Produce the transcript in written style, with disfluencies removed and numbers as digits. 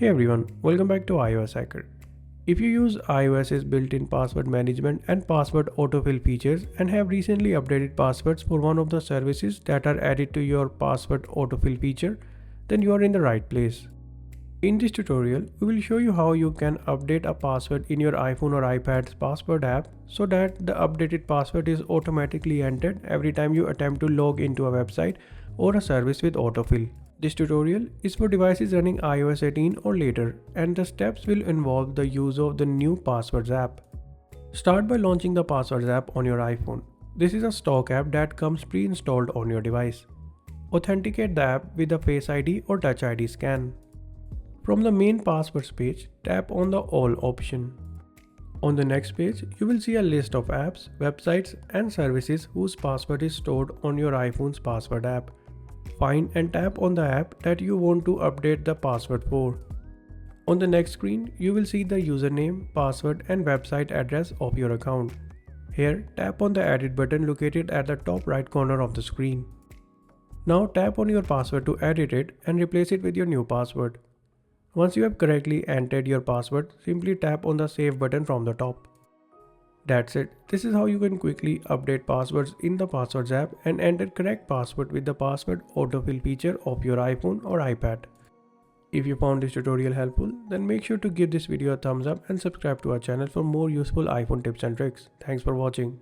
Hey everyone, welcome back to iOS Hacker. If you use iOS's built-in password management and password autofill features and have recently updated passwords for one of the services that are added to your password autofill feature, then you are in the right place. In this tutorial, we will show you how you can update a password in your iPhone or iPad's password app so that the updated password is automatically entered every time you attempt to log into a website or a service with autofill. This tutorial is for devices running iOS 18 or later, and the steps will involve the use of the new Passwords app. Start by launching the Passwords app on your iPhone. This is a stock app that comes pre-installed on your device. Authenticate the app with a Face ID or Touch ID scan. From the main Passwords page, tap on the All option. On the next page, you will see a list of apps, websites, and services whose password is stored on your iPhone's Password app. Find and tap on the app that you want to update the password for. On the next screen, you will see the username, password, and website address of your account. Here, tap on the Edit button located at the top right corner of the screen. Now tap on your password to edit it and replace it with your new password. Once you have correctly entered your password, simply tap on the Save button from the top. That's it. This is how you can quickly update passwords in the Passwords app and enter correct password with the password autofill feature of your iPhone or iPad. If you found this tutorial helpful, then make sure to give this video a thumbs up and subscribe to our channel for more useful iPhone tips and tricks. Thanks for watching.